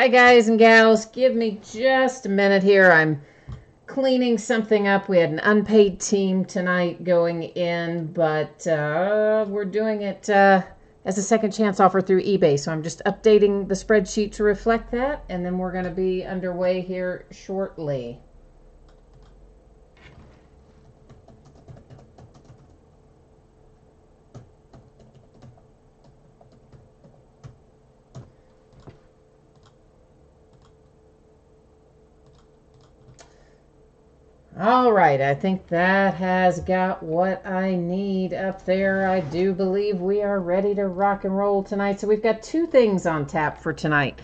Hi guys and gals, give me just a minute here. I'm cleaning something up. We had an unpaid team tonight going in, but we're doing it as a second chance offer through eBay. So I'm just updating the spreadsheet to reflect that, and then we're going to be underway here shortly. All right, I think that has got what I need up there. I do believe we are ready to rock and roll tonight. So we've got two things on tap for tonight.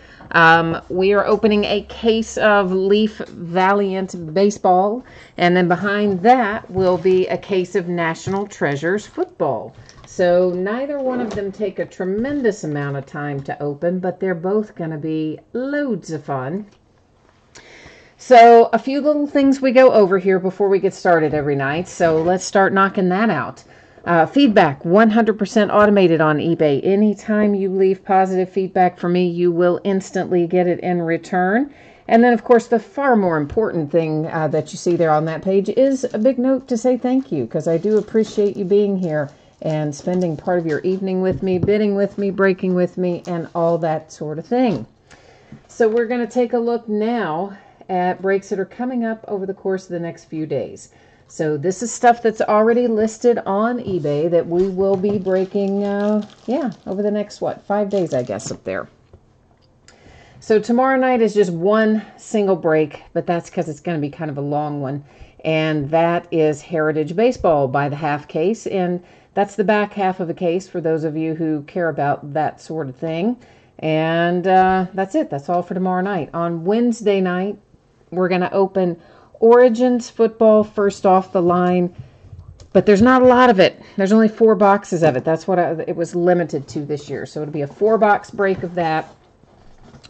We are opening a case of Leaf Valiant Baseball, and then behind that will be a case of National Treasures Football. So neither one of them take a tremendous amount of time to open, but they're both going to be loads of fun. So a few little things we go over here before we get started every night. So let's start knocking that out. Feedback, 100% automated on eBay. Anytime you leave positive feedback for me, you will instantly get it in return. And then, of course, the far more important thing that you see there on that page is a big note to say thank you, because I do appreciate you being here and spending part of your evening with me, bidding with me, breaking with me, and all that sort of thing. So we're going to take a look now at breaks that are coming up over the course of the next few days. So this is stuff that's already listed on eBay that we will be breaking, over the next, 5 days, I guess, up there. So tomorrow night is just one single break, but that's because it's going to be kind of a long one. And that is Heritage Baseball by the half case. And that's the back half of a case for those of you who care about that sort of thing. And that's it. That's all for tomorrow night. On Wednesday night, we're going to open Origins Football first off the line, but there's not a lot of it. There's only 4 boxes of it. That's what it was limited to this year. So it'll be a 4-box break of that,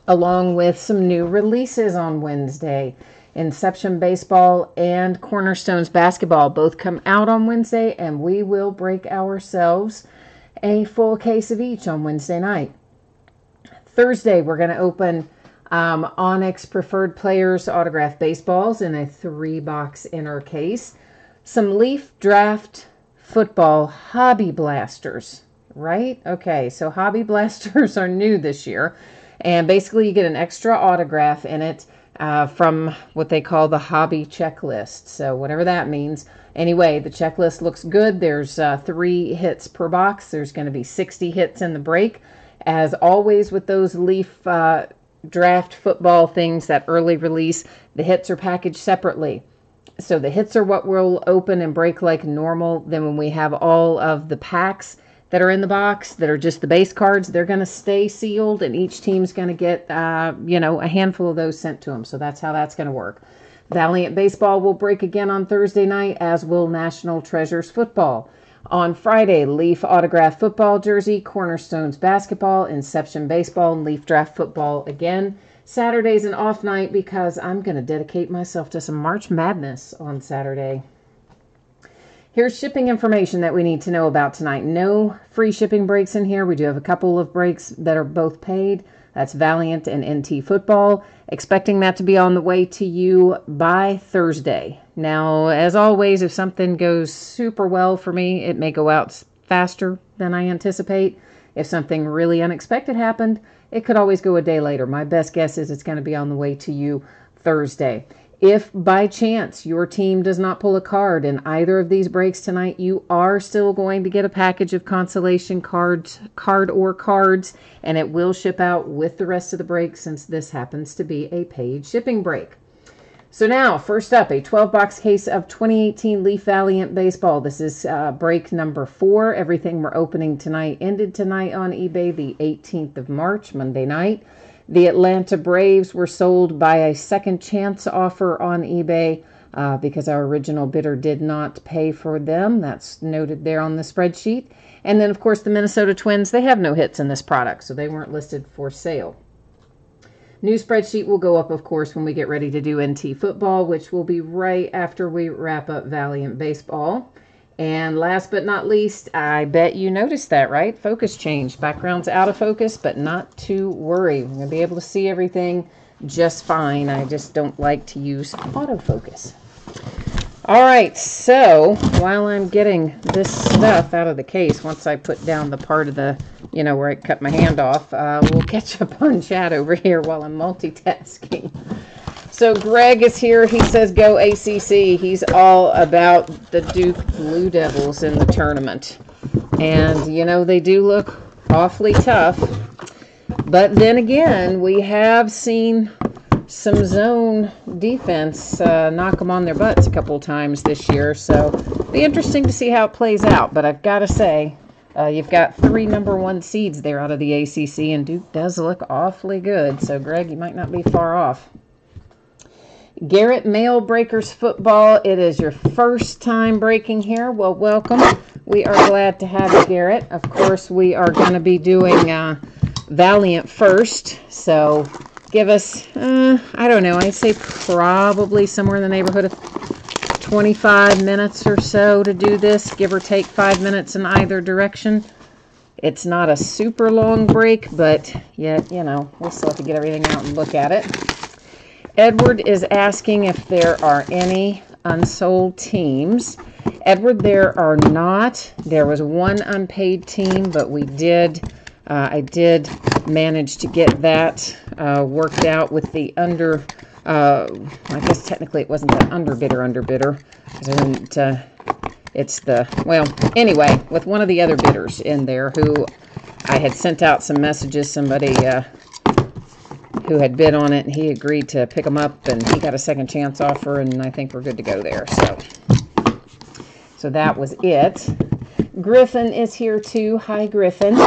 along with some new releases on Wednesday. Inception Baseball and Cornerstones Basketball both come out on Wednesday, and we will break ourselves a full case of each on Wednesday night. Thursday, we're going to open Onyx Preferred Players Autograph Baseballs in a 3-box inner case. Some Leaf Draft Football Hobby Blasters, right? Okay, so Hobby Blasters are new this year. And basically you get an extra autograph in it from what they call the Hobby Checklist. So whatever that means. Anyway, the checklist looks good. There's 3 hits per box. There's going to be 60 hits in the break. As always with those Leaf draft football things, that early release, the hits are packaged separately. So the hits are what we'll open and break like normal. Then when we have all of the packs that are in the box that are just the base cards, they're going to stay sealed, and each team's going to get a handful of those sent to them. So that's how that's going to work. Valiant Baseball will break again on Thursday night, as will National Treasures Football. On Friday, Leaf Autograph Football Jersey, Cornerstones Basketball, Inception Baseball, and Leaf Draft Football again. Saturday's an off night because I'm going to dedicate myself to some March Madness on Saturday. Here's shipping information that we need to know about tonight. No free shipping breaks in here. We do have a couple of breaks that are both paid. That's Valiant and NT Football. Expecting that to be on the way to you by Thursday. Now, as always, if something goes super well for me, it may go out faster than I anticipate. If something really unexpected happened, it could always go a day later. My best guess is it's going to be on the way to you Thursday. If by chance your team does not pull a card in either of these breaks tonight, you are still going to get a package of consolation cards, and it will ship out with the rest of the breaks, since this happens to be a paid shipping break. So now, first up, a 12-box case of 2018 Leaf Valiant Baseball. This is break number 4. Everything we're opening tonight ended tonight on eBay the 18th of March, Monday night. The Atlanta Braves were sold by a second chance offer on eBay because our original bidder did not pay for them. That's noted there on the spreadsheet. And then, of course, the Minnesota Twins, they have no hits in this product, so they weren't listed for sale. New spreadsheet will go up, of course, when we get ready to do NT Football, which will be right after we wrap up Valiant Baseball. And last but not least, I bet you noticed that, right? Focus change. Background's out of focus, but not to worry. I'm going to be able to see everything just fine. I just don't like to use autofocus. All right, so while I'm getting this stuff out of the case, once I put down the part of the, where I cut my hand off, we'll catch up on chat over here while I'm multitasking. So Greg is here. He says, go ACC. He's all about the Duke Blue Devils in the tournament. And, they do look awfully tough. But then again, we have seen some zone defense knock them on their butts a couple times this year. So it'll be interesting to see how it plays out. But I've got to say, you've got 3 #1 seeds there out of the ACC, and Duke does look awfully good. So, Greg, you might not be far off. Garrett, Mail Breakers Football. It is your first time breaking here. Well, welcome. We are glad to have you, Garrett. Of course, we are going to be doing Valiant first. So give us, I don't know, I'd say probably somewhere in the neighborhood of 25 minutes or so to do this, give or take 5 minutes in either direction. It's not a super long break, but yet, we'll still have to get everything out and look at it. Edward is asking if there are any unsold teams. Edward, there are not. There was one unpaid team, but I did manage to get that worked out with the I guess technically it wasn't the underbidder. Anyway, with one of the other bidders in there who I had sent out some messages, somebody who had bid on it, and he agreed to pick them up, and he got a second chance offer, and I think we're good to go there. So that was it. Griffin is here too. Hi, Griffin.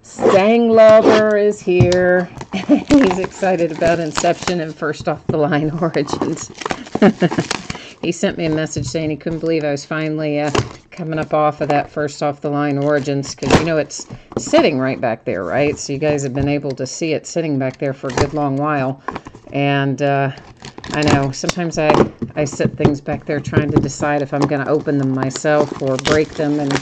Stang Lover is here. He's excited about Inception and First Off the Line Origins. He sent me a message saying he couldn't believe I was finally coming up off of that First Off the Line Origins, because it's sitting right back there, right? So you guys have been able to see it sitting back there for a good long while. And I know sometimes I set things back there trying to decide if I'm going to open them myself or break them, and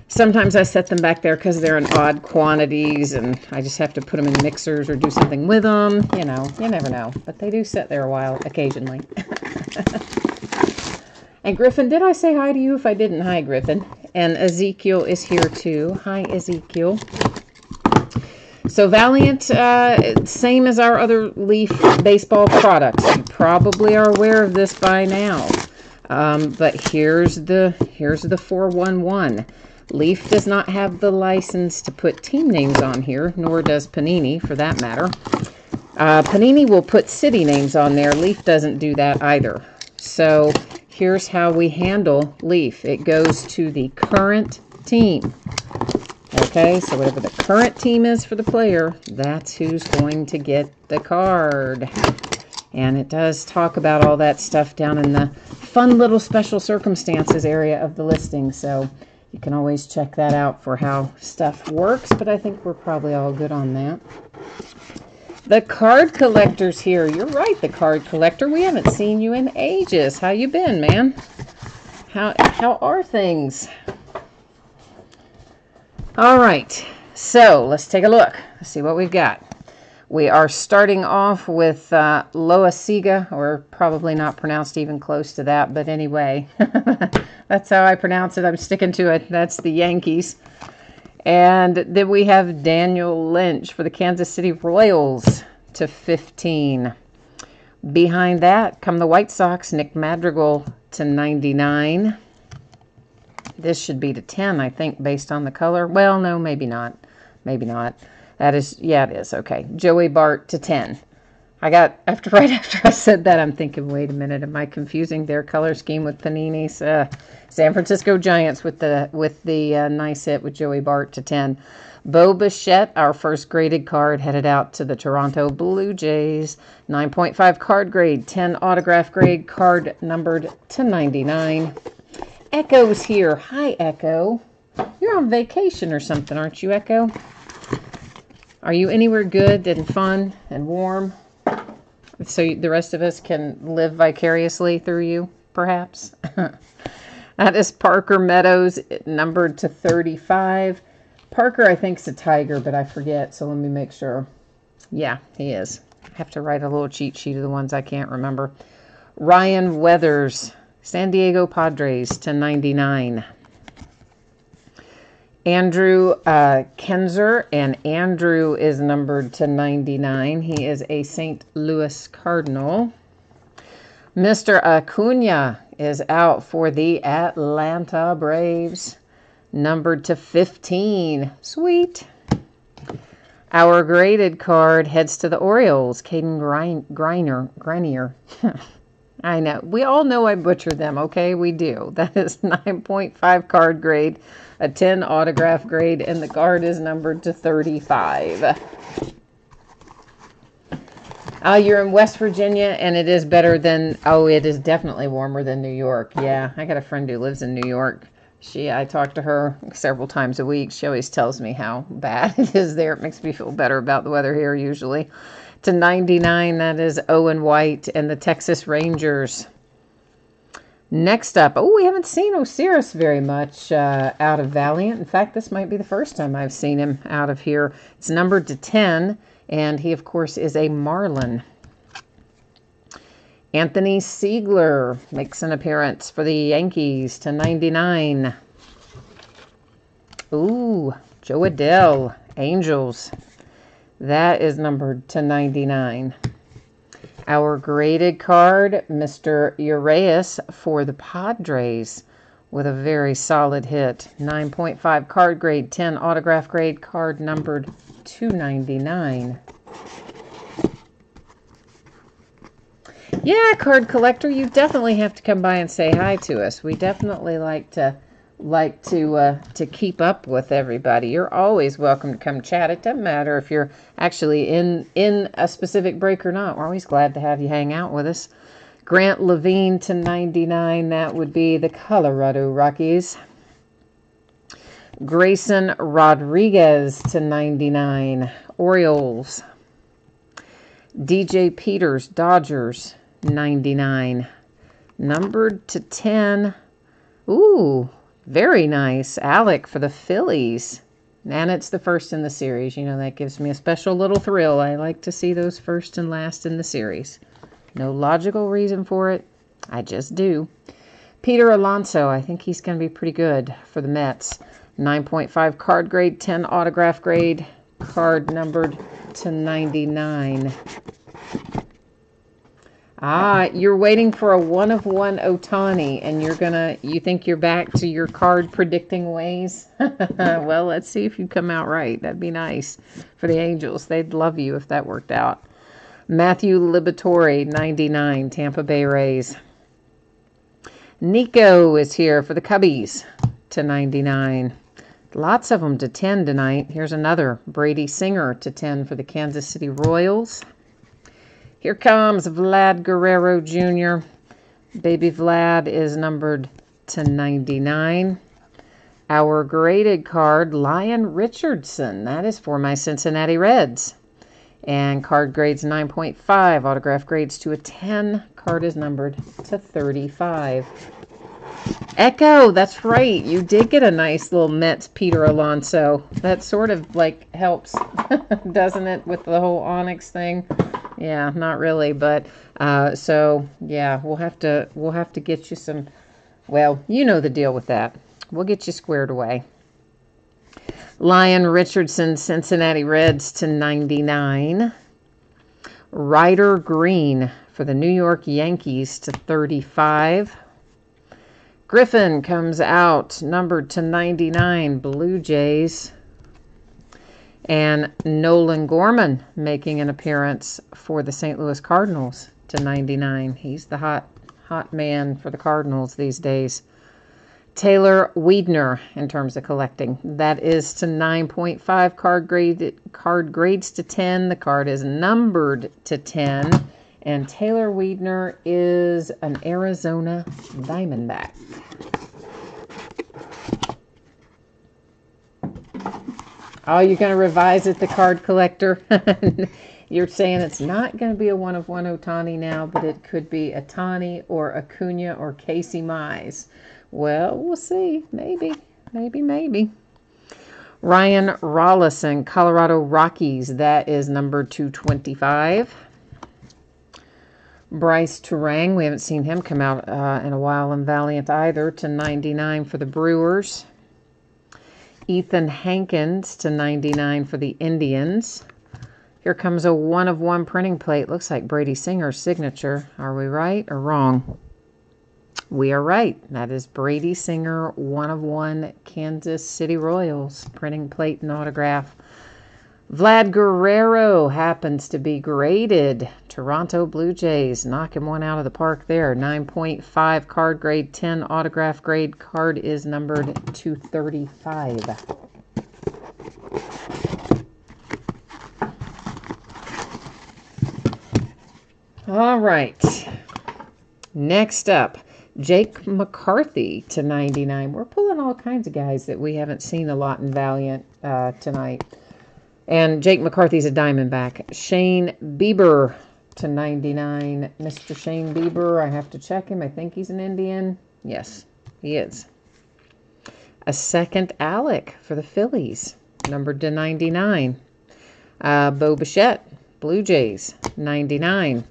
sometimes I set them back there because they're in odd quantities and I just have to put them in mixers or do something with them. You never know. But they do sit there a while occasionally. And Griffin, did I say hi to you? If I didn't, hi, Griffin. And Ezekiel is here too. Hi, Ezekiel. So Valiant, same as our other Leaf baseball products. You probably are aware of this by now. But here's the 411. Leaf does not have the license to put team names on here, nor does Panini, for that matter. Panini will put city names on there. Leaf doesn't do that either. So here's how we handle Leaf. It goes to the current team. Okay, so whatever the current team is for the player, that's who's going to get the card. And it does talk about all that stuff down in the fun little special circumstances area of the listing. So you can always check that out for how stuff works, but I think we're probably all good on that. The card collector's here. You're right, the card collector. We haven't seen you in ages. How you been, man? How are things? All right, so let's take a look. Let's see what we've got. We are starting off with Loaisiga, or probably not pronounced even close to that, but anyway, that's how I pronounce it. I'm sticking to it. That's the Yankees. And then we have Daniel Lynch for the Kansas City Royals to 15. Behind that come the White Sox, Nick Madrigal to 99. This should be to 10, I think, based on the color. Well, no, maybe not. Maybe not. That is, yeah, it is. Okay. Joey Bart to 10. Right after I said that, I'm thinking, wait a minute, am I confusing their color scheme with Panini's? San Francisco Giants with the nice hit with Joey Bart to 10. Bo Bichette, our first graded card, headed out to the Toronto Blue Jays. 9.5 card grade, 10 autograph grade, card numbered to 99. Echo's here. Hi, Echo. You're on vacation or something, aren't you, Echo? Are you anywhere good and fun and warm? So the rest of us can live vicariously through you, perhaps? That is Parker Meadows, numbered to 35. Parker, I think, is a Tiger, but I forget, so let me make sure. Yeah, he is. I have to write a little cheat sheet of the ones I can't remember. Ryan Weathers, San Diego Padres, to 99. Andrew Kenzer, and Andrew is numbered to 99. He is a St. Louis Cardinal. Mr. Acuna is out for the Atlanta Braves, numbered to 15. Sweet. Our graded card heads to the Orioles. Caden Grenier. I know. We all know I butchered them, okay? We do. That is 9.5 card grade, a 10 autograph grade, and the card is numbered to 35. You're in West Virginia, and it is better than, it is definitely warmer than New York. Yeah, I got a friend who lives in New York. I talk to her several times a week. She always tells me how bad it is there. It makes me feel better about the weather here usually. To 99, that is Owen White and the Texas Rangers. Next up, we haven't seen Osiris very much out of Valiant. In fact, this might be the first time I've seen him out of here. It's numbered to 10, and he, of course, is a Marlin. Anthony Siegler makes an appearance for the Yankees to 99. Ooh, Joe Adell, Angels. That is numbered to 99. Our graded card, Mr. Urias for the Padres with a very solid hit. 9.5 card grade, 10 autograph grade, card numbered 299. Yeah, card collector, you definitely have to come by and say hi to us. We definitely like to keep up with everybody. You're always welcome to come chat. It doesn't matter if you're actually in a specific break or not. We're always glad to have you hang out with us. Grant Levine to 99. That would be the Colorado Rockies. Grayson Rodriguez to 99. Orioles. DJ Peters, Dodgers, 99. Numbered to 10. Ooh, very nice. Alec for the Phillies. And it's the first in the series. You know, that gives me a special little thrill. I like to see those first and last in the series. No logical reason for it. I just do. Peter Alonso, I think he's going to be pretty good for the Mets. 9.5 card grade, 10 autograph grade, card numbered to 99. You're waiting for a 1-of-1 Ohtani, and you think you're back to your card predicting ways? Well, let's see if you come out right. That'd be nice for the Angels. They'd love you if that worked out. Matthew Liberatore, 99, Tampa Bay Rays. Nico is here for the Cubbies to 99. Lots of them to 10 tonight. Here's another. Brady Singer to 10 for the Kansas City Royals. Here comes Vlad Guerrero Jr. Baby Vlad is numbered to 99. Our graded card, Lyon Richardson. That is for my Cincinnati Reds. And card grades 9.5. Autograph grades to a 10. Card is numbered to 35. Echo, that's right. You did get a nice little Mets Peter Alonso. That sort of like helps, doesn't it, with the whole Onyx thing? Yeah, not really, but so yeah, we'll have to get you some. Well, you know the deal with that. We'll get you squared away. Lyon Richardson, Cincinnati Reds to 99. Ryder Green for the New York Yankees to 35. Griffin comes out, numbered to 99, Blue Jays. And Nolan Gorman making an appearance for the St. Louis Cardinals to 99. He's the hot man for the Cardinals these days. Taylor Wiedner in terms of collecting. That is to 9.5 card grades to 10. The card is numbered to 10. And Taylor Wiedner is an Arizona Diamondback. Oh, you're going to revise it, the card collector? You're saying it's not going to be a 1-of-1 Ohtani now, but it could be Ohtani or Acuna or Casey Mize. Well, we'll see. Maybe. Ryan Rollison, Colorado Rockies. That is number 225. Bryce Turang, we haven't seen him come out in a while in Valiant either, to 99 for the Brewers. Ethan Hankins to 99 for the Indians. Here comes a 1/1 printing plate. Looks like Brady Singer's signature. Are we right or wrong? We are right. That is Brady Singer, 1/1 Kansas City Royals printing plate and autograph. Vlad Guerrero happens to be graded. Toronto Blue Jays knocking one out of the park there. 9.5 card grade, 10 autograph grade. Card is numbered 235. All right. Next up, Jake McCarthy to 99. We're pulling all kinds of guys that we haven't seen a lot in Valiant tonight. And Jake McCarthy's a Diamondback. Shane Bieber to 99. Mr. Shane Bieber, I have to check him. I think he's an Indian. Yes, he is. A second Alec for the Phillies, numbered to 99. Bo Bichette, Blue Jays, 99.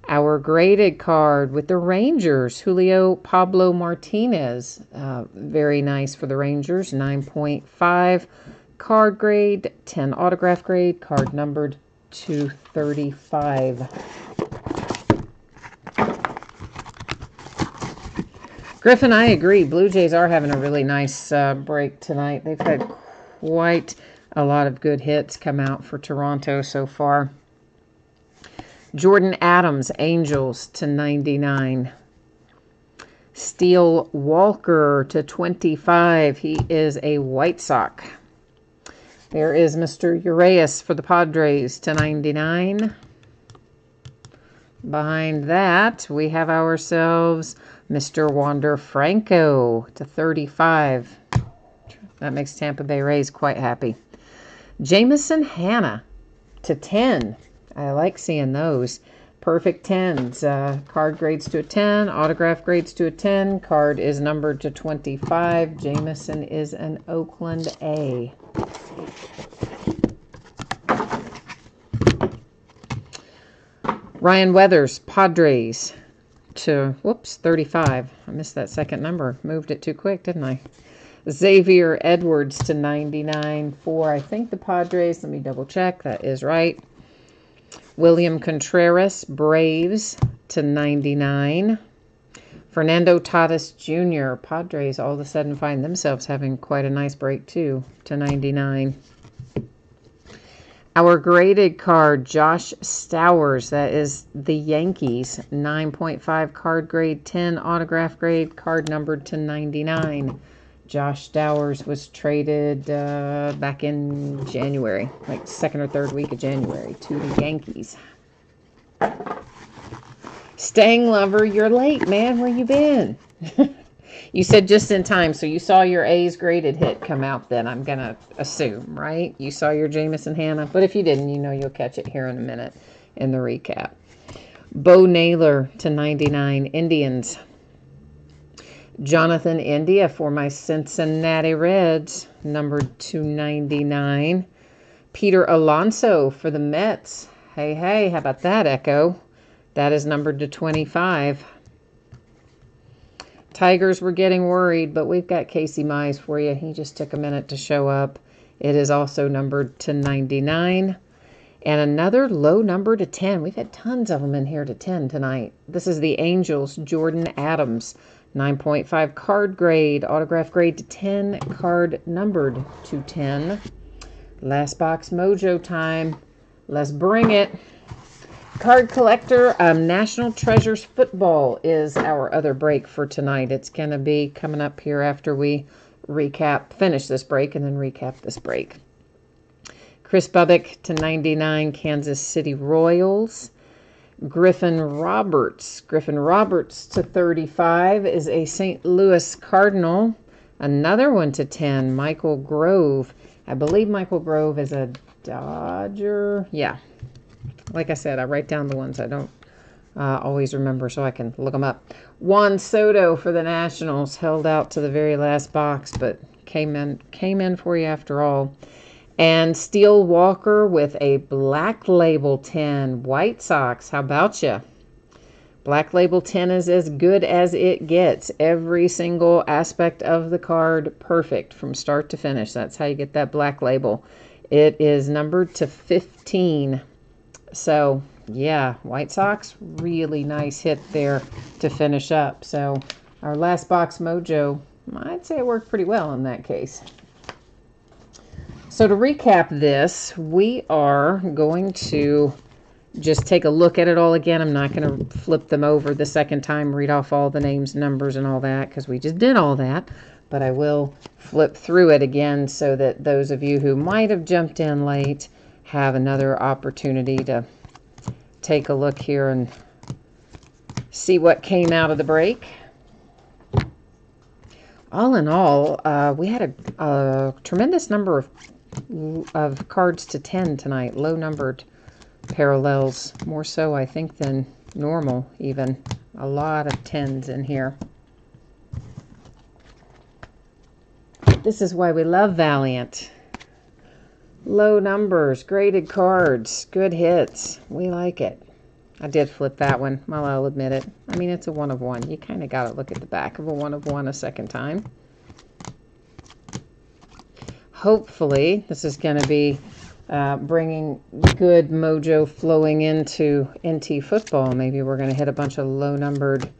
Our graded card with the Rangers, Julio Pablo Martinez. Very nice for the Rangers, 9.5. Card grade, 10 autograph grade, card numbered 235. Griffin, I agree. Blue Jays are having a really nice break tonight. They've had quite a lot of good hits come out for Toronto so far. Jordan Adams, Angels to 99. Steele Walker to 25. He is a White Sox. There is Mr. Urias for the Padres to 99. Behind that, we have ourselves Mr. Wander Franco to 35. That makes Tampa Bay Rays quite happy. Jameson Hanna to 10. I like seeing those. Perfect 10s. Card grades to a 10. Autograph grades to a 10. Card is numbered to 25. Jameson is an Oakland A. Ryan Weathers, Padres to, 35. I missed that second number. Moved it too quick, didn't I? Xavier Edwards to 99 for, I think, the Padres. Let me double check. That is right. William Contreras, Braves to 99. Fernando Tatis Jr., Padres all of a sudden find themselves having quite a nice break too, to 99. Our graded card, Josh Stowers, that is the Yankees, 9.5 card grade, 10 autograph grade, card numbered to 99. Josh Stowers was traded back in January, like second or third week of January, to the Yankees. Stang Lover, you're late, man. Where you been? You said just in time, so you saw your A's graded hit come out then, I'm going to assume, right? You saw your Jameson Hanna, but if you didn't, you know you'll catch it here in a minute in the recap. Bo Naylor to 99, Indians. Jonathan India for my Cincinnati Reds, numbered to 99. Peter Alonso for the Mets. Hey, how about that, Echo? That is numbered to 25. Tigers were getting worried, but we've got Casey Mize for you. He just took a minute to show up. It is also numbered to 99. And another low number to 10. We've had tons of them in here to 10 tonight. This is the Angels, Jordan Adams. 9.5 card grade, autograph grade to 10, card numbered to 10. Last box mojo time. Let's bring it. Card Collector, National Treasures Football is our other break for tonight. It's going to be coming up here after we finish this break and then recap this break. Chris Bubbick to 99, Kansas City Royals. Griffin Roberts to 35 is a St. Louis Cardinal. Another one to 10, Michael Grove. I believe Michael Grove is a Dodger. Yeah. Like I said, I write down the ones I don't always remember so I can look them up. Juan Soto for the Nationals, held out to the very last box, but came in for you after all. And Steele Walker with a Black Label 10, White Sox. How about you? Black Label 10 is as good as it gets. Every single aspect of the card, perfect from start to finish. That's how you get that Black Label. It is numbered to 15. So, yeah, White Sox, really nice hit there to finish up. So, our last box mojo, I'd say it worked pretty well in that case. So to recap this, we are going to just take a look at it all again. I'm not going to flip them over the second time, read off all the names, numbers, and all that, because we just did all that. But I will flip through it again so that those of you who might have jumped in late have another opportunity to take a look here and see what came out of the break. All in all, we had a tremendous number of cards to 10 tonight, low numbered parallels, more so I think than normal even. A lot of 10s in here. This is why we love Valiant. Low numbers, graded cards, good hits. We like it. I did flip that one. Well, I'll admit it. I mean, it's a 1 of 1. You kind of got to look at the back of a 1 of 1 a second time. Hopefully, this is going to be bringing good mojo flowing into NT football. Maybe we're going to hit a bunch of low-numbered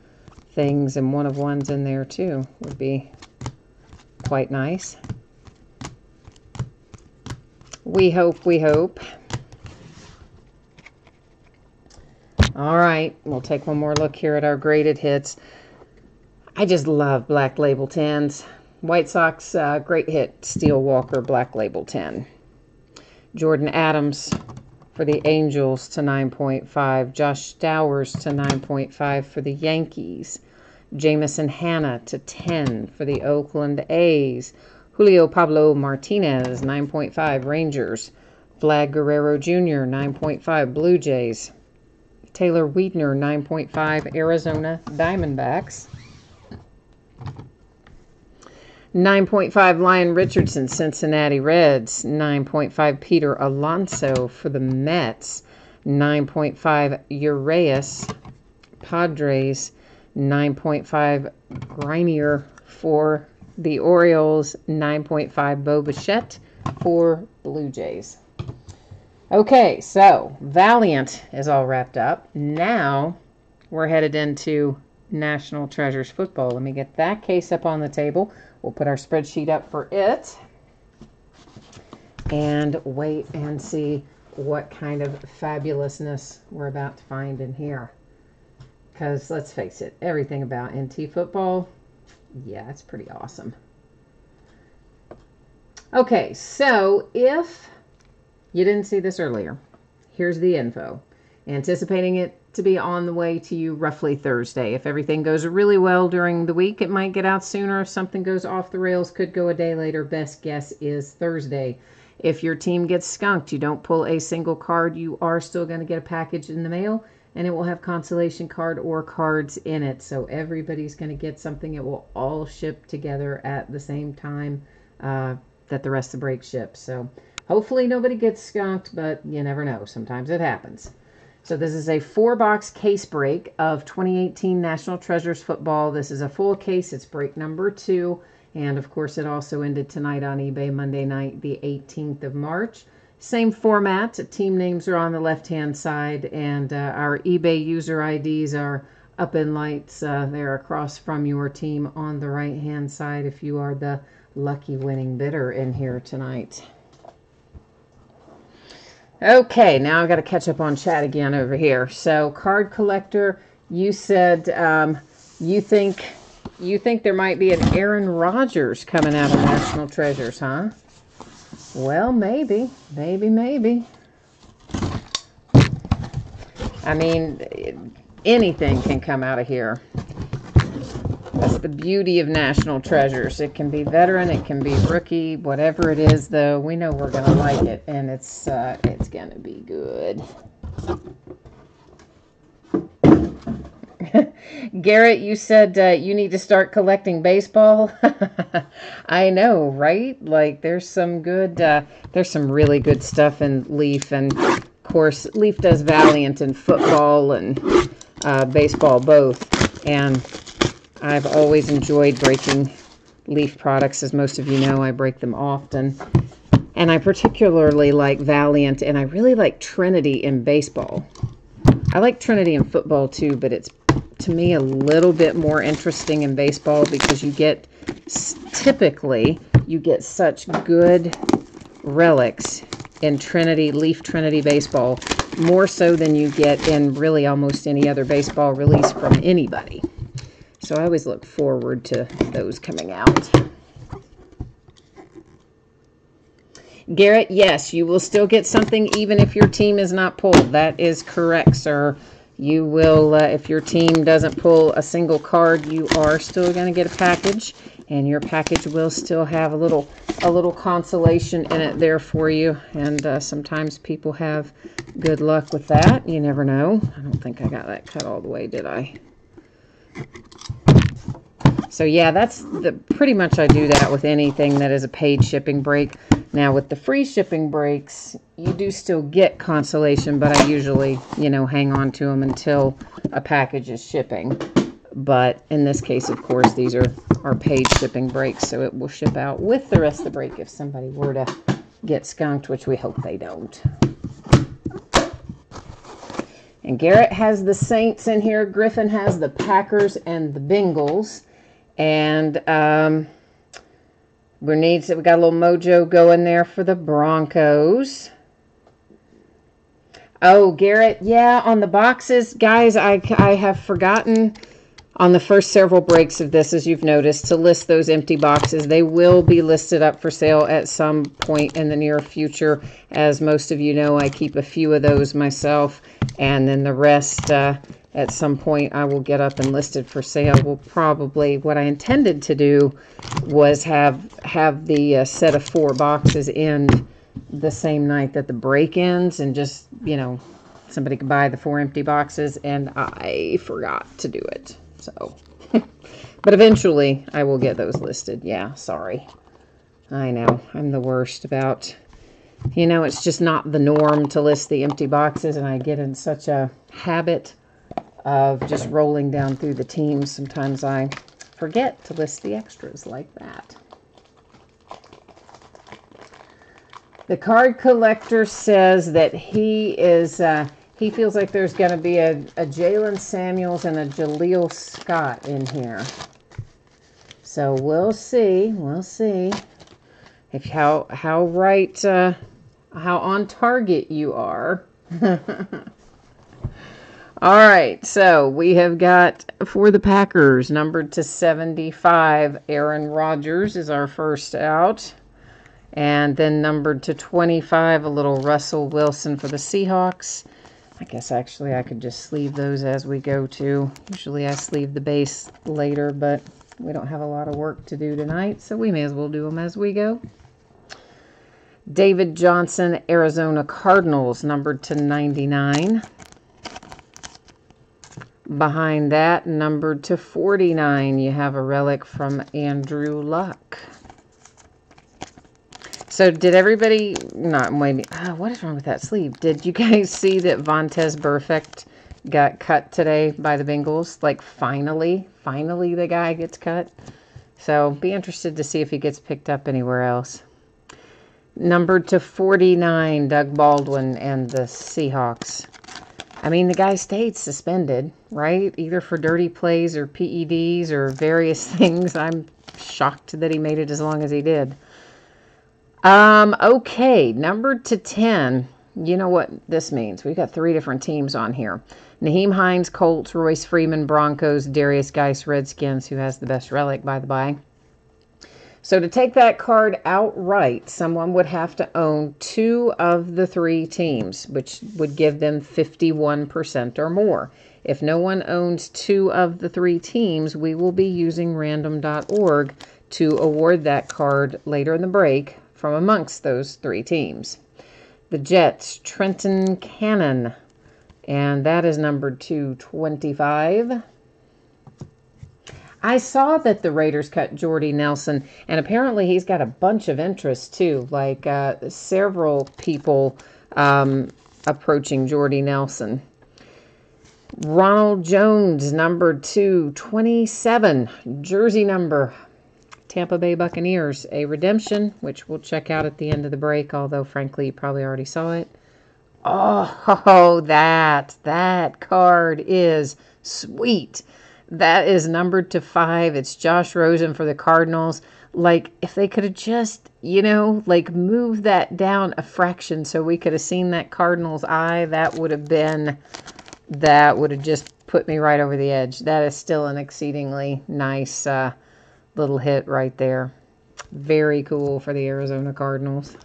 things and 1 of 1s in there, too. Would be quite nice. We hope, we hope. All right, we'll take one more look here at our graded hits. I just love Black Label 10s. White Sox, great hit. Steele Walker, Black Label 10. Jordan Adams for the Angels to 9.5. Josh Stowers to 9.5 for the Yankees. Jamison Hanna to 10 for the Oakland A's. Julio Pablo Martinez, 9.5, Rangers. Vlad Guerrero Jr., 9.5, Blue Jays. Taylor Wiedner, 9.5, Arizona Diamondbacks. 9.5, Lyon Richardson, Cincinnati Reds. 9.5, Peter Alonso for the Mets. 9.5, Urias, Padres. 9.5, Grimier for the Orioles. 9.5, Bo Bichette for Blue Jays. Okay, so Valiant is all wrapped up. Now we're headed into National Treasures football. Let me get that case up on the table. We'll put our spreadsheet up for it and wait and see what kind of fabulousness we're about to find in here. Because let's face it, everything about NT football, yeah, it's pretty awesome. Okay, so if you didn't see this earlier, here's the info. Anticipating it to be on the way to you roughly Thursday. If everything goes really well during the week, it might get out sooner. If something goes off the rails, could go a day later. Best guess is Thursday. If your team gets skunked, you don't pull a single card, you are still going to get a package in the mail, and it will have consolation card or cards in it. So everybody's going to get something. It will all ship together at the same time that the rest of the break ships. So hopefully nobody gets skunked, but you never know. Sometimes it happens. So this is a 4-box case break of 2018 National Treasures football. This is a full case. It's break number 2. And of course, it also ended tonight on eBay, Monday night, the 18th of March. Same format. Team names are on the left-hand side, and our eBay user IDs are up in lights there across from your team on the right-hand side if you are the lucky winning bidder in here tonight. Okay, now I've got to catch up on chat again over here. So, card collector, you said you think there might be an Aaron Rodgers coming out of National Treasures, huh? Well, maybe. I mean, anything can come out of here. That's the beauty of National Treasures. It can be veteran, it can be rookie, whatever it is, though, we know we're going to like it, and it's going to be good. Garrett, you said you need to start collecting baseball. I know, right? Like there's some really good stuff in Leaf, and of course Leaf does Valiant in football and baseball both. And I've always enjoyed breaking Leaf products, as most of you know. I break them often. And I particularly like Valiant, and I really like Trinity in baseball. I like Trinity in football too, but it's, to me, a little bit more interesting in baseball because typically you get such good relics in Trinity, Leaf Trinity baseball, more so than you get in really almost any other baseball release from anybody. So I always look forward to those coming out. Garrett, yes, you will still get something even if your team is not pulled. That is correct, sir. You will, if your team doesn't pull a single card, you are still going to get a package, and your package will still have a little consolation in it there for you. And sometimes people have good luck with that. You never know. I don't think I got that cut all the way, did I? So yeah, pretty much I do that with anything that is a paid shipping break. Now with the free shipping breaks, you do still get consolation, but I usually, hang on to them until a package is shipping. But in this case, of course, these are paid shipping breaks, so it will ship out with the rest of the break if somebody were to get skunked, which we hope they don't. And Garrett has the Saints in here. Griffin has the Packers and the Bengals. And we got a little mojo going there for the Broncos. Oh, Garrett, yeah, on the boxes, guys, I have forgotten on the first several breaks of this, as you've noticed, to list those empty boxes. They will be listed up for sale at some point in the near future. As most of you know, I keep a few of those myself, and then the rest, at some point, I will get up and listed for sale. What I intended to do was have the set of 4 boxes end the same night that the break ends, and just, somebody could buy the 4 empty boxes, and I forgot to do it. So, but eventually I will get those listed. Yeah, sorry. I know, I'm the worst about, it's just not the norm to list the empty boxes, and I get in such a habit of just rolling down through the teams. Sometimes I forget to list the extras like that. The card collector says that he feels like there's going to be a Jalen Samuels and a Jaleel Scott in here. So we'll see. We'll see if how right, how on target you are. All right, so we have got, for the Packers, numbered to 75, Aaron Rodgers is our first out. And then numbered to 25, a little Russell Wilson for the Seahawks. I guess actually I could just sleeve those as we go too. Usually I sleeve the base later, but we don't have a lot of work to do tonight, so we may as well do them as we go. David Johnson, Arizona Cardinals, numbered to 99. Behind that, numbered to 49, you have a relic from Andrew Luck. So did everybody, what is wrong with that sleeve? Did you guys see that Vontaze Burfict got cut today by the Bengals? Like finally the guy gets cut. So be interested to see if he gets picked up anywhere else. Numbered to 49, Doug Baldwin and the Seahawks. I mean, the guy stayed suspended, right? Either for dirty plays or PEDs or various things. I'm shocked that he made it as long as he did. Okay, numbered to 10. You know what this means. We've got 3 different teams on here. Nyheim Hines, Colts, Royce Freeman, Broncos, Darius Geis, Redskins, who has the best relic, by the by. So to take that card outright, someone would have to own 2 of the 3 teams, which would give them 51% or more. If no one owns 2 of the 3 teams, we will be using random.org to award that card later in the break from amongst those 3 teams. The Jets, Trenton Cannon, and that is numbered to 25. I saw that the Raiders cut Jordy Nelson, and apparently he's got a bunch of interest too, like several people approaching Jordy Nelson. Ronald Jones, number 227, jersey number, Tampa Bay Buccaneers, a redemption, which we'll check out at the end of the break, although frankly you probably already saw it. Oh, that card is sweet. That is numbered to 5. It's Josh Rosen for the Cardinals. Like, if they could have just, like moved that down a fraction so we could have seen that Cardinals eye, that would have just put me right over the edge. That is still an exceedingly nice little hit right there. Very cool for the Arizona Cardinals.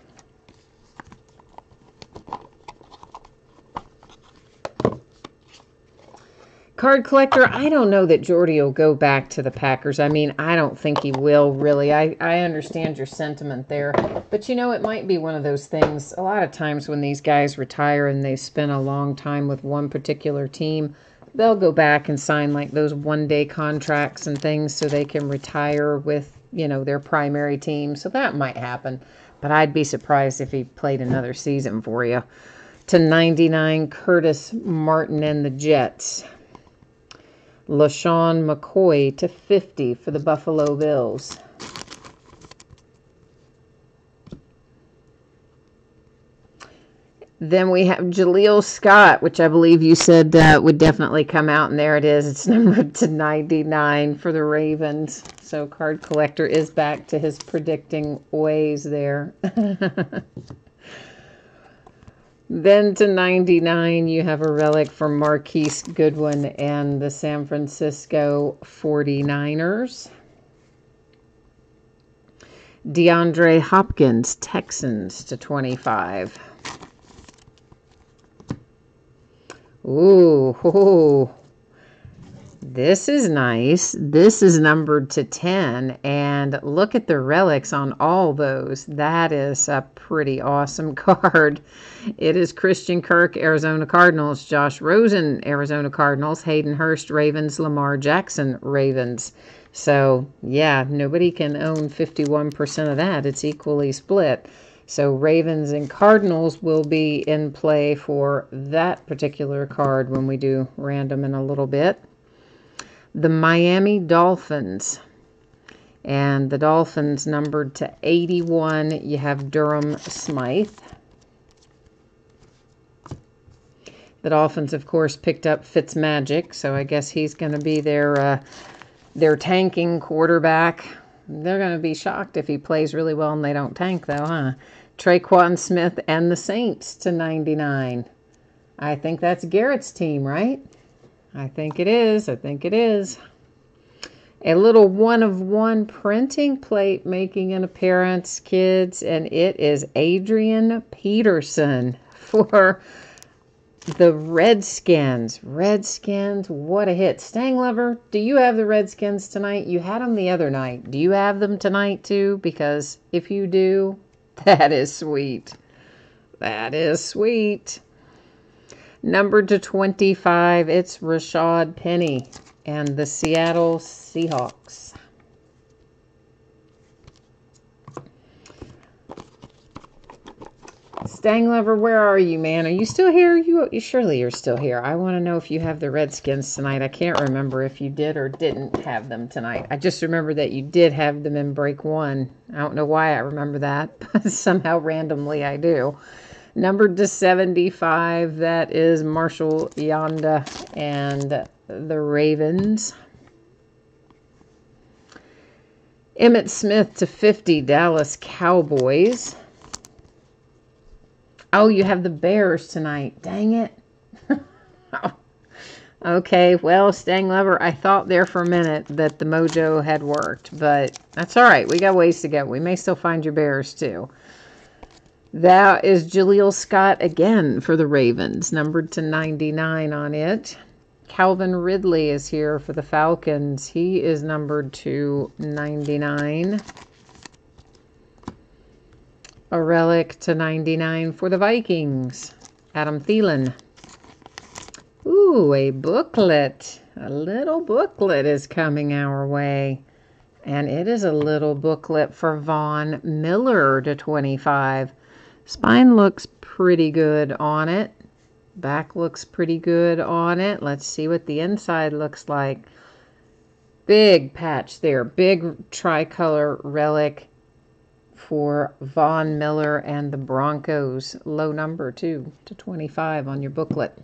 Card collector, I don't know that Jordy will go back to the Packers. I mean, I don't think he will, really. I understand your sentiment there. But, it might be one of those things. A lot of times when these guys retire and they spend a long time with one particular team, they'll go back and sign like those one-day contracts and things so they can retire with, their primary team. So that might happen. But I'd be surprised if he played another season for you. To 99, Curtis Martin and the Jets. LaShawn McCoy to 50 for the Buffalo Bills. Then we have Jaleel Scott, which I believe you said would definitely come out, and there it is. It's numbered to 99 for the Ravens. So Card Collector is back to his predicting ways there. Then to 99, you have a relic for Marquise Goodwin and the San Francisco 49ers. DeAndre Hopkins, Texans to 25. Ooh, this is nice. This is numbered to 10, and look at the relics on all those. That is a pretty awesome card. It is Christian Kirk, Arizona Cardinals, Josh Rosen, Arizona Cardinals, Hayden Hurst, Ravens, Lamar Jackson, Ravens. So, yeah, nobody can own 51% of that. It's equally split. So Ravens and Cardinals will be in play for that particular card when we do random in a little bit. The Miami Dolphins. And the Dolphins numbered to 81. You have Durham Smythe. The Dolphins, of course, picked up Fitzmagic, so I guess he's going to be their tanking quarterback. They're going to be shocked if he plays really well and they don't tank, though, huh? Traquan Smith and the Saints to 99. I think that's Garrett's team, right? I think it is. A little one-of-one printing plate making an appearance, kids, and it is Adrian Peterson for the Redskins. Redskins, what a hit. Stang Lover, do you have the Redskins tonight? You had them the other night. Do you have them tonight too? Because if you do, that is sweet. That is sweet. Numbered to 25, it's Rashad Penny and the Seattle Seahawks. Stang Lover, where are you, man? Are you still here? You surely you're still here. I want to know if you have the Redskins tonight. I can't remember if you did or didn't have them tonight. I just remember that you did have them in break 1. I don't know why I remember that, but somehow randomly I do. Numbered to 75, that is Marshall Yanda and the Ravens. Emmitt Smith to 50, Dallas Cowboys. Oh, you have the Bears tonight. Dang it. Okay, well, Stang Lover, I thought there for a minute that the mojo had worked, but that's all right. We got ways to go. We may still find your Bears, too. That is Jaleel Scott again for the Ravens, numbered to 99 on it. Calvin Ridley is here for the Falcons. He is numbered to 99. A relic to 99 for the Vikings. Adam Thielen. Ooh, a booklet. a little booklet is coming our way. And it is a little booklet for Von Miller /25. Spine looks pretty good on it. Back looks pretty good on it. Let's see what the inside looks like. Big patch there. Big tricolor relic for Von Miller and the Broncos. Low number too, /25 on your booklet.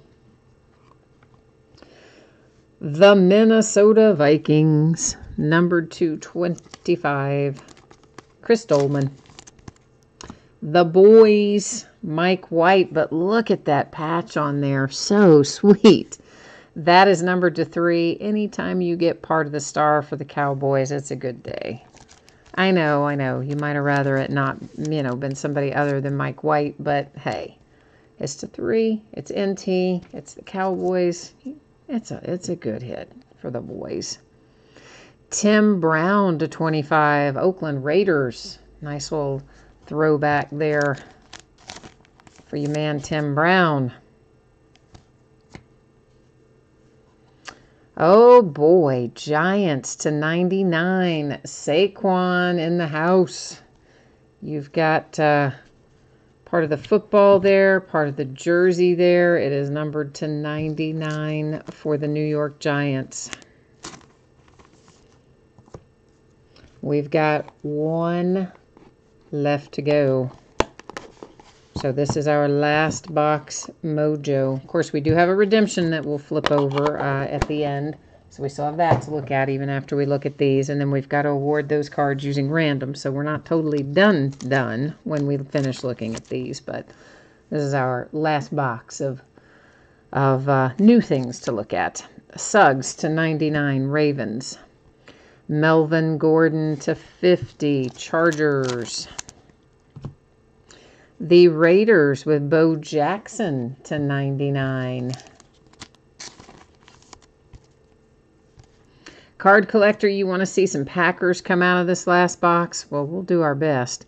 The Minnesota Vikings, numbered /25. Chris Dolman. The Boys, Mike White, but look at that patch on there. So sweet. That is numbered /3. Anytime you get part of the star for the Cowboys, it's a good day. I know. You might have rather it not, been somebody other than Mike White, but hey, it's /3. It's NT. It's the Cowboys. It's a good hit for the Boys. Tim Brown /25. Oakland Raiders. Nice little throwback there for your man Tim Brown. Oh boy, Giants /99. Saquon in the house. You've got part of the football there, part of the jersey there. It is numbered /99 for the New York Giants. We've got one left to go. So this is our last box mojo. Of course, we do have a redemption that we'll flip over at the end. So we still have that to look at even after we look at these. And then we've got to award those cards using random. So we're not totally done when we finish looking at these. But this is our last box of new things to look at. Suggs /99, Ravens. Melvin Gordon /50, Chargers. The Raiders with Bo Jackson /99. Card collector, you want to see some Packers come out of this last box? Well, we'll do our best.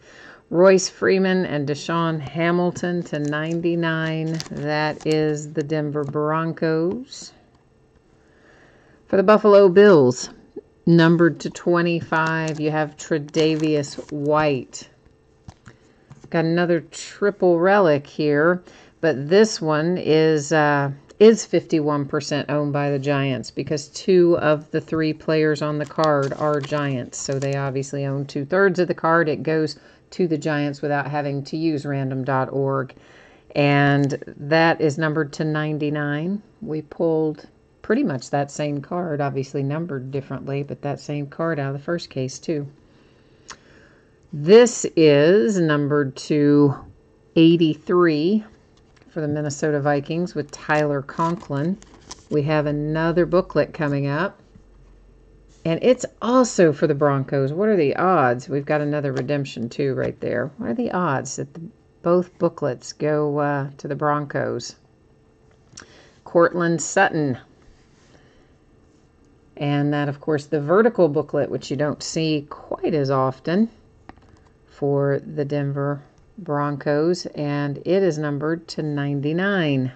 Royce Freeman and Deshaun Hamilton /99. That is the Denver Broncos. For the Buffalo Bills, numbered /25, you have Tre'Davious White. Got another triple relic here, but this one is 51% owned by the Giants because 2 of the 3 players on the card are Giants. So they obviously own 2/3 of the card. It goes to the Giants without having to use random.org. And that is numbered /99. We pulled pretty much that same card, obviously numbered differently, but that same card out of the first case too. This is numbered /83 for the Minnesota Vikings with Tyler Conklin. We have another booklet coming up. And it's also for the Broncos. What are the odds? We've got another redemption too right there. What are the odds that both booklets go to the Broncos? Cortland Sutton. And that, of course, the vertical booklet, which you don't see quite as often, for the Denver Broncos, and it is numbered /99.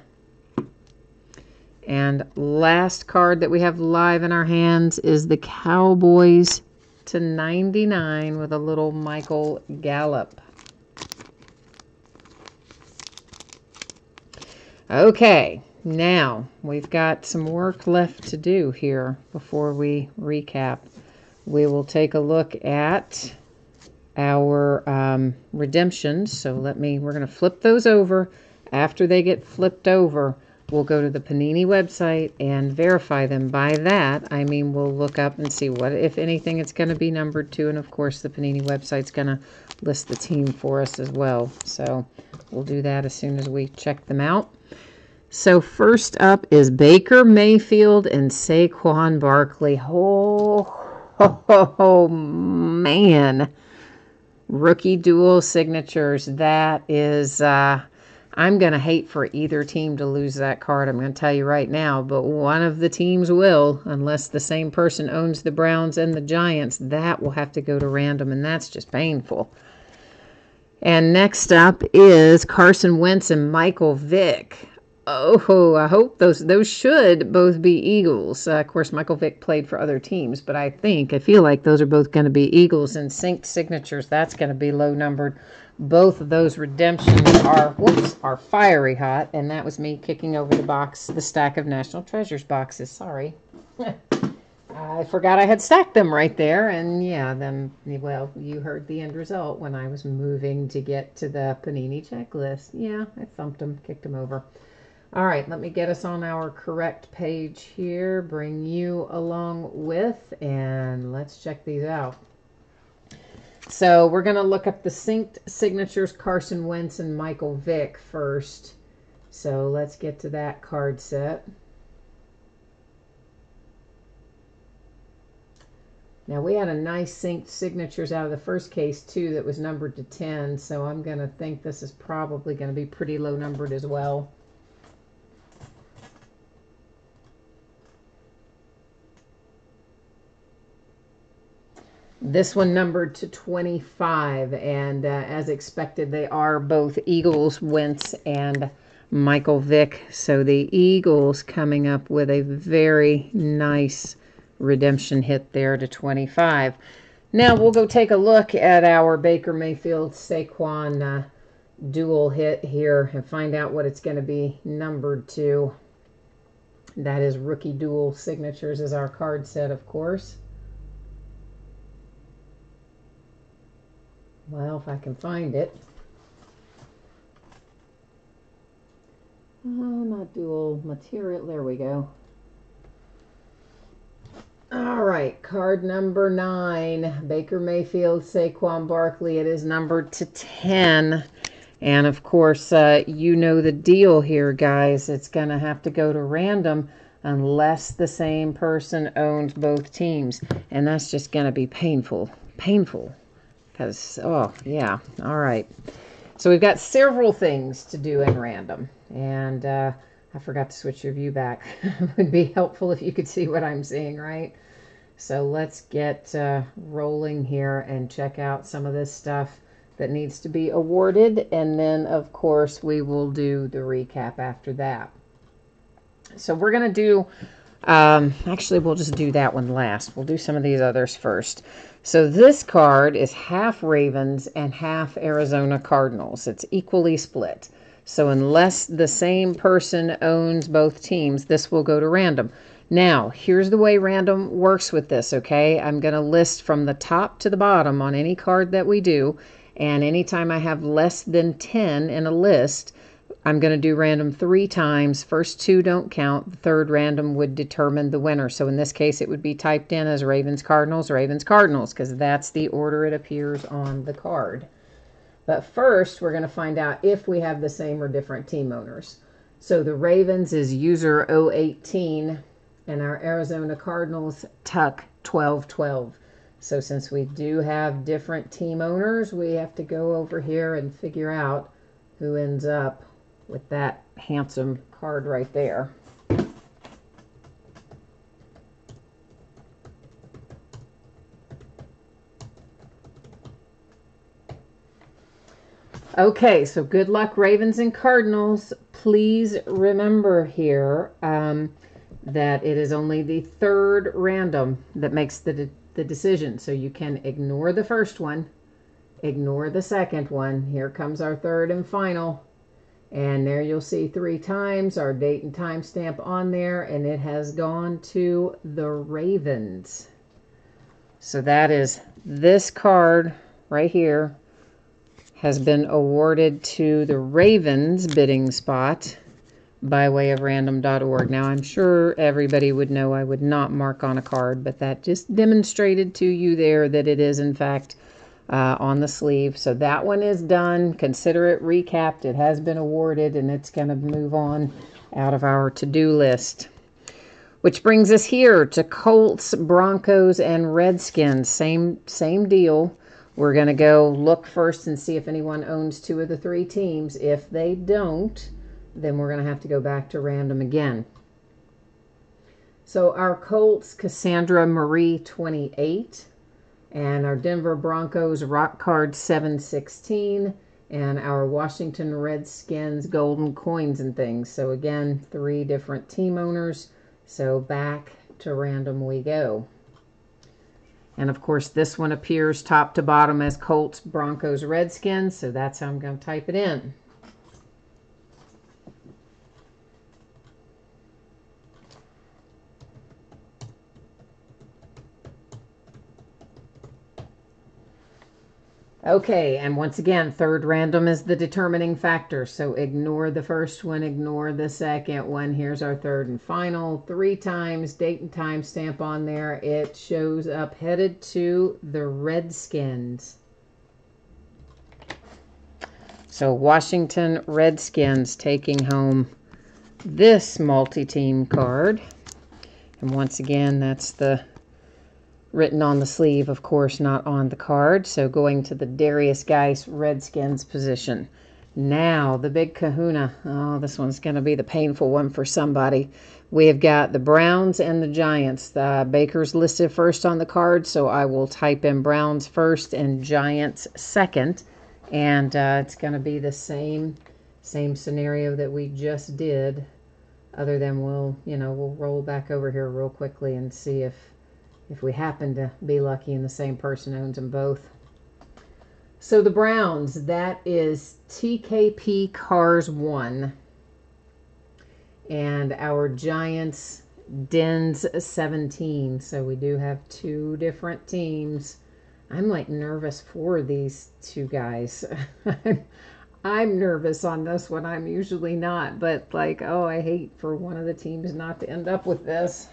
And last card that we have live in our hands is the Cowboys /99 with a little Michael Gallup. Okay, now we've got some work left to do here before we recap. We will take a look at our redemptions. So we're going to flip those over. After they get flipped over, we'll go to the Panini website and verify them. By that, I mean we'll look up and see what, if anything, it's going to be numbered to. And of course, the Panini website's going to list the team for us as well. So we'll do that as soon as we check them out. So first up is Baker Mayfield and Saquon Barkley. Oh man. Rookie dual signatures. That is, I'm going to hate for either team to lose that card. I'm going to tell you right now, but one of the teams will, unless the same person owns the Browns and the Giants. That will have to go to random, and that's just painful. And next up is Carson Wentz and Michael Vick. Oh, I hope those should both be Eagles. Of course, Michael Vick played for other teams, but I feel like those are both going to be Eagles. And synced signatures, that's going to be low numbered. Both of those redemptions are fiery hot, and that was me kicking over the stack of National Treasures boxes. Sorry. I forgot I had stacked them right there, and yeah, then, well, you heard the end result when I was moving to get to the Panini checklist. Yeah, I thumped them, kicked them over. All right, let me get us on our correct page here, bring you along with, and let's check these out. So we're going to look up the synced signatures, Carson Wentz and Michael Vick first. So let's get to that card set. Now, we had a nice synced signatures out of the first case, too, that was numbered to 10. So I'm going to think this is probably going to be pretty low numbered as well. This one numbered to 25. And as expected, they are both Eagles, Wentz, and Michael Vick. So the Eagles coming up with a very nice redemption hit there to 25. Now we'll go take a look at our Baker Mayfield Saquon dual hit here and find out what it's going to be numbered to. That is rookie dual signatures is our card set, of course. Well, if I can find it. Oh, not dual material. There we go. All right, card number 9, Baker Mayfield, Saquon Barkley. It is numbered to 10. And, of course, you know the deal here, guys. It's going to have to go to random unless the same person owns both teams. And that's just going to be painful. Painful. Because, oh, yeah. All right. So we've got several things to do in random. And I forgot to switch your view back. It would be helpful if you could see what I'm seeing, right? So let's get rolling here and check out some of this stuff that needs to be awarded. And then, of course, we will do the recap after that. So we're going to do, actually, we'll just do that one last. We'll do some of these others first. So this card is half Ravens and half Arizona Cardinals. It's equally split. So unless the same person owns both teams, this will go to random. Now, here's the way random works with this, okay? I'm going to list from the top to the bottom on any card that we do. And anytime I have less than 10 in a list, I'm going to do random 3 times. First 2 don't count. The third random would determine the winner. So in this case, it would be typed in as Ravens, Cardinals, because that's the order it appears on the card. But first, we're going to find out if we have the same or different team owners. So the Ravens is user 018, and our Arizona Cardinals, Tuck 1212. So since we do have different team owners, we have to go over here and figure out who ends up with that handsome card right there. Okay, so good luck, Ravens and Cardinals. Please remember here that it is only the third random that makes the decision. So you can ignore the first one, ignore the second one. Here comes our third and final. And there you'll see 3 times our date and time stamp on there, and it has gone to the Ravens. So that is this card right here has been awarded to the Ravens bidding spot by way of random.org. Now, I'm sure everybody would know I would not mark on a card, but that just demonstrated to you there that it is, in fact, on the sleeve. So that one is done. Consider it recapped. It has been awarded, and it's going to move on out of our to-do list. Which brings us here to Colts, Broncos, and Redskins. Same deal. We're going to go look first and see if anyone owns 2 of the 3 teams. If they don't, then we're going to have to go back to random again. So our Colts, Cassandra Marie 28. And our Denver Broncos, Rock Card 716. and our Washington Redskins golden coins and things. So again, 3 different team owners. So back to random we go. And of course, this one appears top to bottom as Colts, Broncos, Redskins. So that's how I'm going to type it in. Okay, and once again, third random is the determining factor. So ignore the first one, ignore the second one. Here's our third and final. 3 times, date and time stamp on there. It shows up headed to the Redskins. So Washington Redskins taking home this multi-team card. And once again, that's the written on the sleeve, of course, not on the card. So going to the Darius Geis Redskins position. Now, the big kahuna. Oh, this one's going to be the painful one for somebody. We have got the Browns and the Giants. Baker's listed first on the card, so I will type in Browns first and Giants second. And it's going to be the same scenario that we just did, other than we'll roll back over here real quickly and see if we happen to be lucky and the same person owns them both. So the Browns, that is TKP Cars 1. And our Giants, Dens 17. So we do have 2 different teams. I'm like nervous for these 2 guys. I'm nervous on this one. I'm usually not. But like, oh, I hate for one of the teams not to end up with this.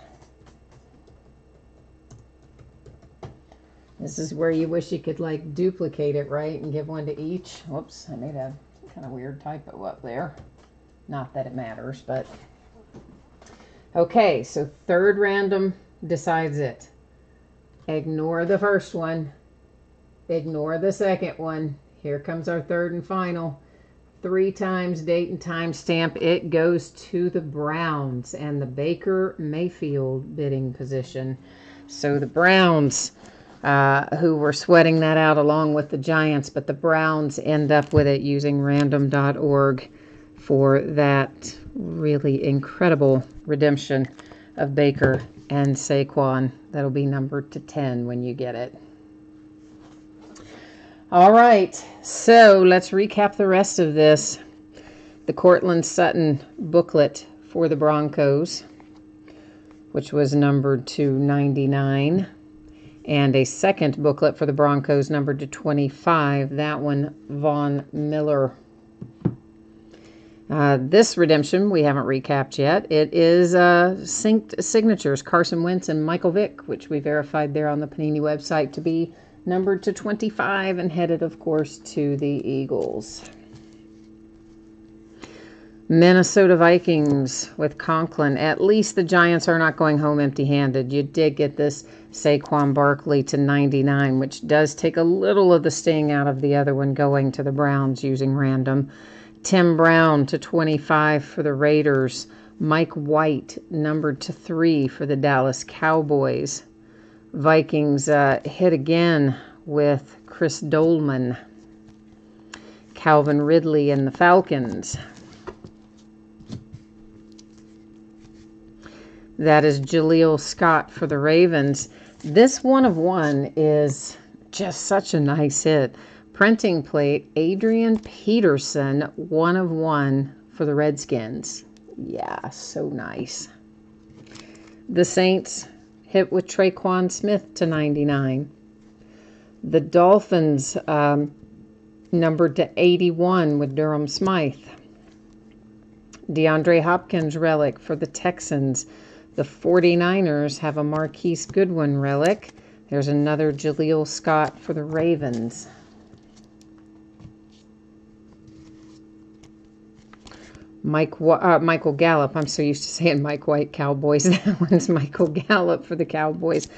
This is where you wish you could like duplicate it, right? And give one to each. Whoops, I made a kind of weird typo up there. Not that it matters, but. Okay, so third random decides it. Ignore the first one. Ignore the second one. Here comes our third and final. 3 times, date and time stamp. It goes to the Browns and the Baker Mayfield bidding position. So the Browns, who were sweating that out along with the Giants, but the Browns end up with it using random.org for that really incredible redemption of Baker and Saquon. That'll be numbered to 10 when you get it. All right, so let's recap the rest of this. The Cortland Sutton booklet for the Broncos, which was numbered to 99. And a second booklet for the Broncos numbered to 25. That one, Von Miller. This redemption we haven't recapped yet. It is synced signatures, Carson Wentz and Michael Vick, which we verified there on the Panini website to be numbered to 25 and headed, of course, to the Eagles. Minnesota Vikings with Conklin. At least the Giants are not going home empty-handed. You did get this Saquon Barkley to 99, which does take a little of the sting out of the other one going to the Browns using random. Tim Brown to 25 for the Raiders. Mike White numbered to 3 for the Dallas Cowboys. Vikings hit again with Chris Dolman. Calvin Ridley and the Falcons. That is Jaleel Scott for the Ravens. This 1 of 1 is just such a nice hit. Printing plate, Adrian Peterson, 1 of 1 for the Redskins. Yeah, so nice. The Saints hit with Traquan Smith to 99. The Dolphins numbered to 81 with Durham Smythe. DeAndre Hopkins relic for the Texans. The 49ers have a Marquise Goodwin relic. There's another Jaleel Scott for the Ravens. Michael Gallup. I'm so used to saying Mike White Cowboys. That one's Michael Gallup for the Cowboys.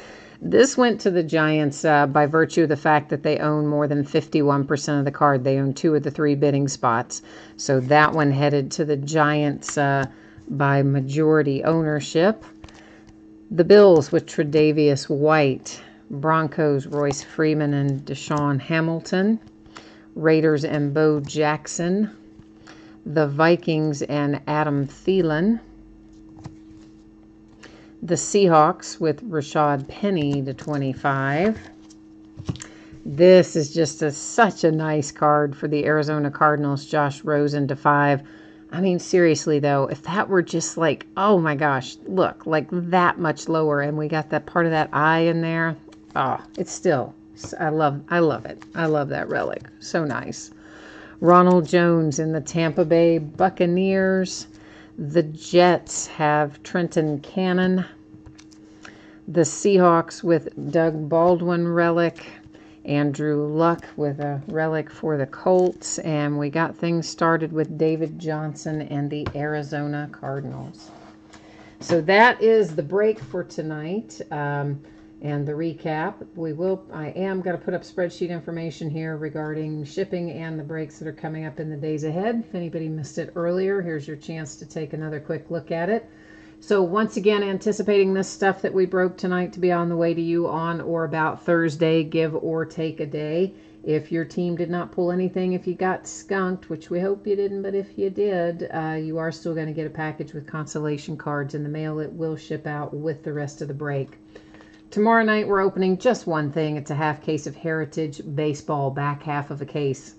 This went to the Giants by virtue of the fact that they own more than 51% of the card. They own 2 of the 3 bidding spots. So that one headed to the Giants by majority ownership. The Bills with Tre'Davious White. Broncos, Royce Freeman and Deshaun Hamilton. Raiders and Bo Jackson. The Vikings and Adam Thielen. The Seahawks with Rashad Penny /25. This is just such a nice card for the Arizona Cardinals, Josh Rosen /5. I mean, seriously, though, if that were just like, oh my gosh, look, like that much lower, and we got that part of that eye in there, oh, it's still, I love it. I love that relic. So nice. Ronald Jones in the Tampa Bay Buccaneers. The Jets have Trenton Cannon. The Seahawks with Doug Baldwin relic. Andrew Luck with a relic for the Colts. And we got things started with David Johnson and the Arizona Cardinals. So that is the break for tonight. And the recap. I am going to put up spreadsheet information here regarding shipping and the breaks that are coming up in the days ahead. If anybody missed it earlier, here's your chance to take another quick look at it. So once again, anticipating this stuff that we broke tonight to be on the way to you on or about Thursday, give or take a day. If your team did not pull anything, if you got skunked, which we hope you didn't, but if you did, you are still going to get a package with consolation cards in the mail. It will ship out with the rest of the break. Tomorrow night, we're opening just one thing. It's a half case of Heritage Baseball, back half of a case.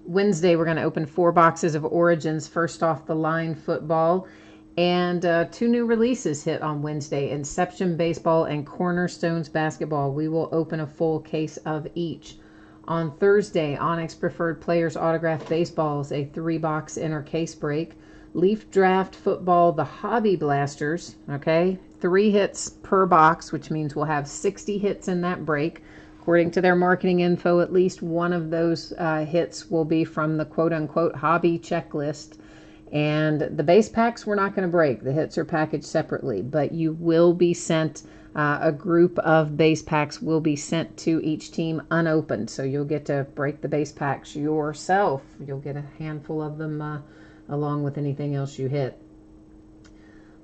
Wednesday, we're going to open 4 boxes of Origins, first off the line football. And 2 new releases hit on Wednesday, Inception Baseball and Cornerstones Basketball. We will open a full case of each. On Thursday, Onyx Preferred Players Autographed Baseballs, a 3-box inner case break. Leaf Draft Football, the Hobby Blasters, okay? 3 hits per box, which means we'll have 60 hits in that break. According to their marketing info, at least one of those hits will be from the quote-unquote hobby checklist. And the base packs we're not going to break. The hits are packaged separately, but you will be sent, a group of base packs will be sent to each team unopened. So you'll get to break the base packs yourself. You'll get a handful of them along with anything else you hit.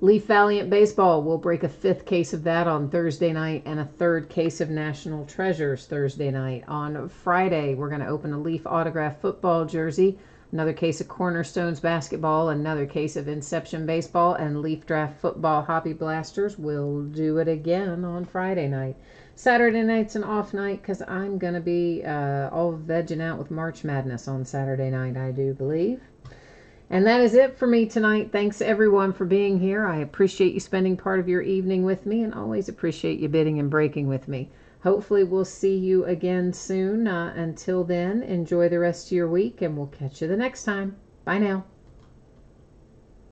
Leaf Valiant Baseball, we'll break a 5th case of that on Thursday night and a 3rd case of National Treasures Thursday night. On Friday, we're going to open a Leaf Autograph Football jersey, another case of Cornerstones Basketball, another case of Inception Baseball, and Leaf Draft Football Hobby Blasters. We'll do it again on Friday night. Saturday night's an off night because I'm going to be all vegging out with March Madness on Saturday night, I do believe. And that is it for me tonight. Thanks, everyone, for being here. I appreciate you spending part of your evening with me and always appreciate you bidding and breaking with me. Hopefully, we'll see you again soon. Until then, enjoy the rest of your week, and we'll catch you the next time. Bye now.